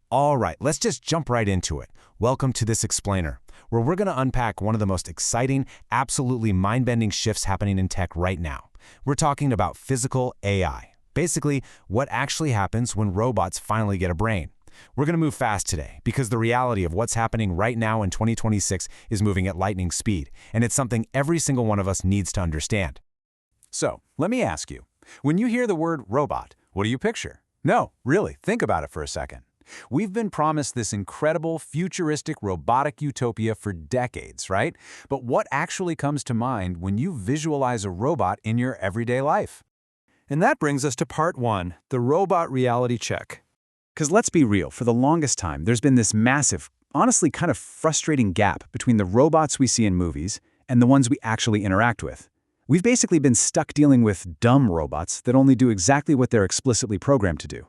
All right, let's just jump right into it. Welcome to this explainer, where we're going to unpack one of the most exciting, absolutely mind-bending shifts happening in tech right now. We're talking about physical AI. Basically, what actually happens when robots finally get a brain. We're going to move fast today because the reality of what's happening right now in 2026 is moving at lightning speed, and it's something every single one of us needs to understand. So, let me ask you, when you hear the word robot, what do you picture? No, really, think about it for a second. We've been promised this incredible, futuristic, robotic utopia for decades, right? But what actually comes to mind when you visualize a robot in your everyday life? And that brings us to part one, the robot reality check. Because let's be real, for the longest time, there's been this massive, honestly kind of frustrating gap between the robots we see in movies and the ones we actually interact with. We've basically been stuck dealing with dumb robots that only do exactly what they're explicitly programmed to do.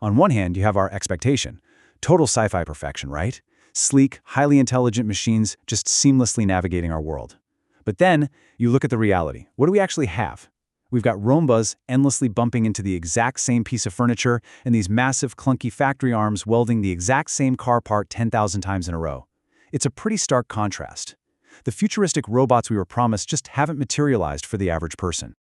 On one hand, you have our expectation. Total sci-fi perfection, right? Sleek, highly intelligent machines just seamlessly navigating our world. But then, you look at the reality. What do we actually have? We've got Roombas endlessly bumping into the exact same piece of furniture and these massive, clunky factory arms welding the exact same car part 10,000 times in a row. It's a pretty stark contrast. The futuristic robots we were promised just haven't materialized for the average person.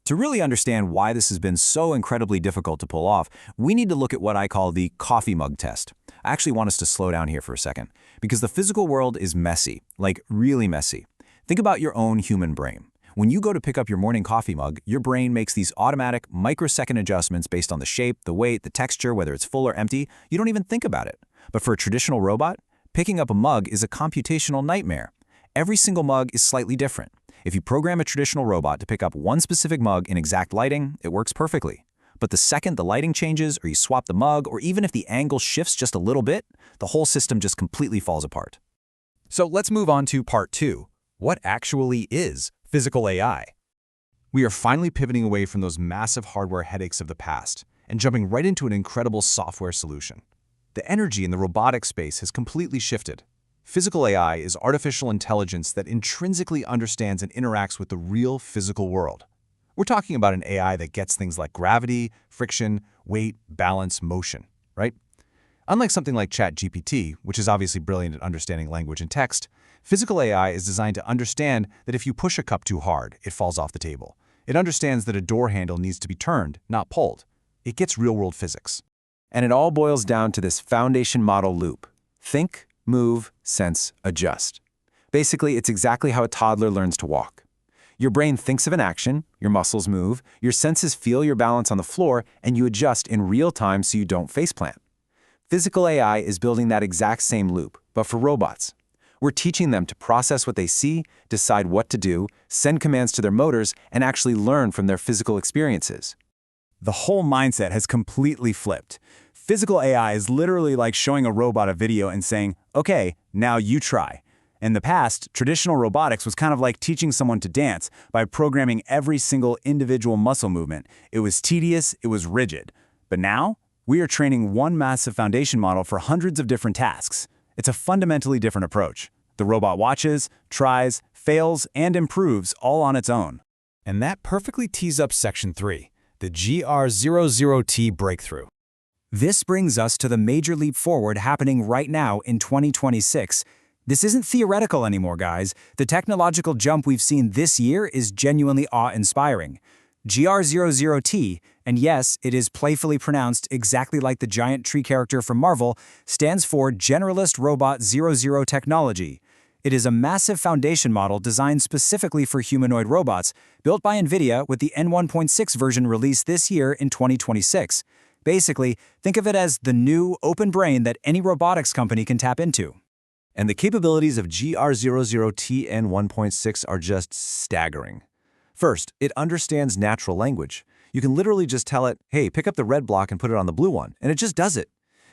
To really understand why this has been so incredibly difficult to pull off, we need to look at what I call the coffee mug test. I actually want us to slow down here for a second, because the physical world is messy, like really messy. Think about your own human brain. When you go to pick up your morning coffee mug, your brain makes these automatic, microsecond adjustments based on the shape, the weight, the texture, whether it's full or empty. You don't even think about it. But for a traditional robot, picking up a mug is a computational nightmare. Every single mug is slightly different. If you program a traditional robot to pick up one specific mug in exact lighting, it works perfectly. But the second the lighting changes, or you swap the mug, or even if the angle shifts just a little bit, the whole system just completely falls apart. So let's move on to part two. What actually is physical AI? We are finally pivoting away from those massive hardware headaches of the past and jumping right into an incredible software solution. The energy in the robotics space has completely shifted. Physical AI is artificial intelligence that intrinsically understands and interacts with the real physical world. We're talking about an AI that gets things like gravity, friction, weight, balance, motion, right? Unlike something like ChatGPT, which is obviously brilliant at understanding language and text, physical AI is designed to understand that if you push a cup too hard, it falls off the table. It understands that a door handle needs to be turned, not pulled. It gets real-world physics. And it all boils down to this foundation model loop. Think, move, sense, adjust. Basically, it's exactly how a toddler learns to walk. Your brain thinks of an action, your muscles move, your senses feel your balance on the floor, and you adjust in real time so you don't faceplant. Physical AI is building that exact same loop, but for robots. We're teaching them to process what they see, decide what to do, send commands to their motors, and actually learn from their physical experiences. The whole mindset has completely flipped. Physical AI is literally like showing a robot a video and saying, okay, now you try. In the past, traditional robotics was kind of like teaching someone to dance by programming every single individual muscle movement. It was tedious, it was rigid. But now, we are training one massive foundation model for hundreds of different tasks. It's a fundamentally different approach. The robot watches, tries, fails, and improves all on its own. And that perfectly tees up section 3, the GR00T breakthrough. This brings us to the major leap forward happening right now in 2026. This isn't theoretical anymore, guys. The technological jump we've seen this year is genuinely awe-inspiring. GR00T, and yes, it is playfully pronounced exactly like the giant tree character from Marvel, stands for Generalist Robot 00 technology. It is a massive foundation model designed specifically for humanoid robots, built by NVIDIA with the N1.6 version released this year in 2026. Basically, think of it as the new open brain that any robotics company can tap into. And the capabilities of GR00T N1.6 are just staggering. First, it understands natural language. You can literally just tell it, hey, pick up the red block and put it on the blue one, and it just does it.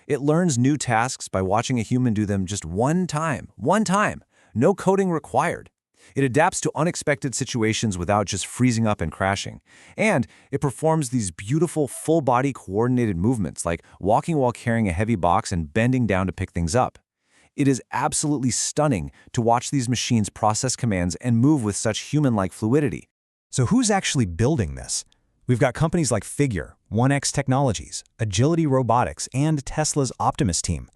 It learns new tasks by watching a human do them just one time. No coding required. It adapts to unexpected situations without just freezing up and crashing. And it performs these beautiful full-body coordinated movements like walking while carrying a heavy box and bending down to pick things up. It is absolutely stunning to watch these machines process commands and move with such human-like fluidity. So who's actually building this? We've got companies like Figure, 1X Technologies, Agility Robotics, and Tesla's Optimus team.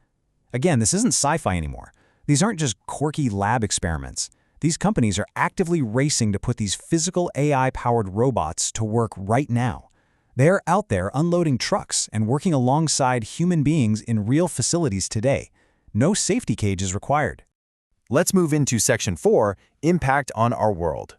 Again, this isn't sci-fi anymore. These aren't just quirky lab experiments. These companies are actively racing to put these physical AI-powered robots to work right now. They're out there unloading trucks and working alongside human beings in real facilities today. No safety cage is required. Let's move into Section 4, Impact on Our World.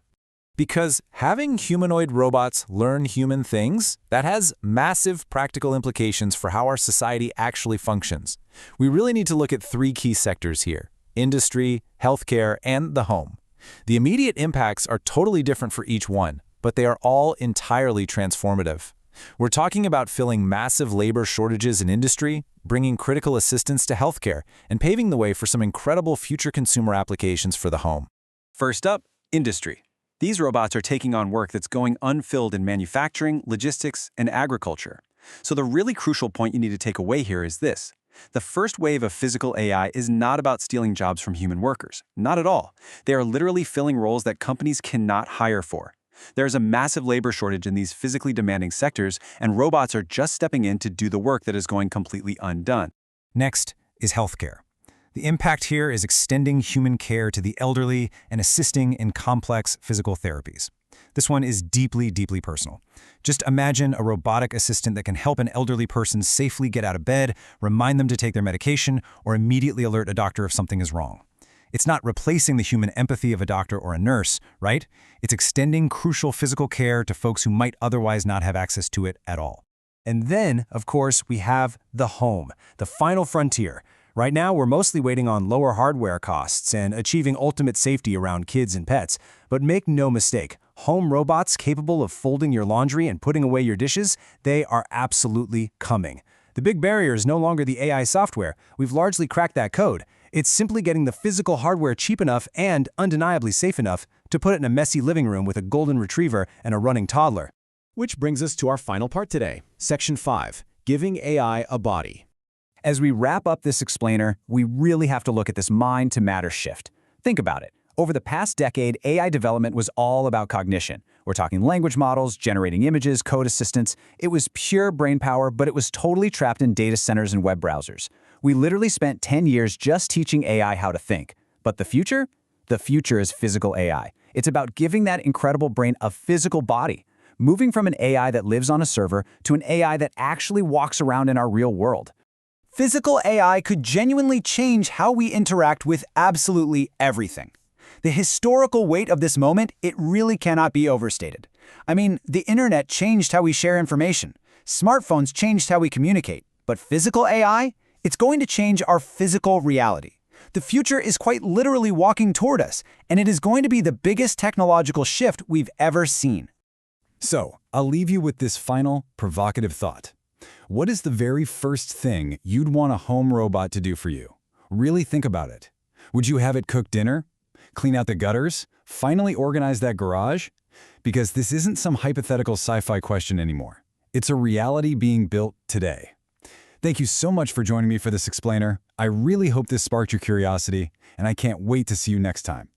Because having humanoid robots learn human things, that has massive practical implications for how our society actually functions. We really need to look at three key sectors here: industry, healthcare, and the home. The immediate impacts are totally different for each one, but they are all entirely transformative. We're talking about filling massive labor shortages in industry, bringing critical assistance to healthcare, and paving the way for some incredible future consumer applications for the home. First up, industry. These robots are taking on work that's going unfilled in manufacturing, logistics, and agriculture. So the really crucial point you need to take away here is this. The first wave of physical AI is not about stealing jobs from human workers. Not at all. They are literally filling roles that companies cannot hire for. There's a massive labor shortage in these physically demanding sectors, and robots are just stepping in to do the work that is going completely undone. Next is healthcare. The impact here is extending human care to the elderly and assisting in complex physical therapies. This one is deeply, deeply personal. Just imagine a robotic assistant that can help an elderly person safely get out of bed, remind them to take their medication, or immediately alert a doctor if something is wrong. It's not replacing the human empathy of a doctor or a nurse, right? It's extending crucial physical care to folks who might otherwise not have access to it at all. And then, of course, we have the home, the final frontier. Right now, we're mostly waiting on lower hardware costs and achieving ultimate safety around kids and pets. But make no mistake, home robots capable of folding your laundry and putting away your dishes, they are absolutely coming. The big barrier is no longer the AI software. We've largely cracked that code. It's simply getting the physical hardware cheap enough and undeniably safe enough to put it in a messy living room with a golden retriever and a running toddler. Which brings us to our final part today, Section 5, Giving AI a Body. As we wrap up this explainer, we really have to look at this mind-to-matter shift. Think about it. Over the past decade, AI development was all about cognition. We're talking language models, generating images, code assistance. It was pure brainpower, but it was totally trapped in data centers and web browsers. We literally spent 10 years just teaching AI how to think. But the future? The future is physical AI. It's about giving that incredible brain a physical body, moving from an AI that lives on a server to an AI that actually walks around in our real world. Physical AI could genuinely change how we interact with absolutely everything. The historical weight of this moment, it really cannot be overstated. I mean, the internet changed how we share information. Smartphones changed how we communicate. But physical AI? It's going to change our physical reality. The future is quite literally walking toward us, and it is going to be the biggest technological shift we've ever seen. So, I'll leave you with this final, provocative thought. What is the very first thing you'd want a home robot to do for you? Really think about it. Would you have it cook dinner? Clean out the gutters? Finally organize that garage? Because this isn't some hypothetical sci-fi question anymore. It's a reality being built today. Thank you so much for joining me for this explainer. I really hope this sparked your curiosity, and I can't wait to see you next time.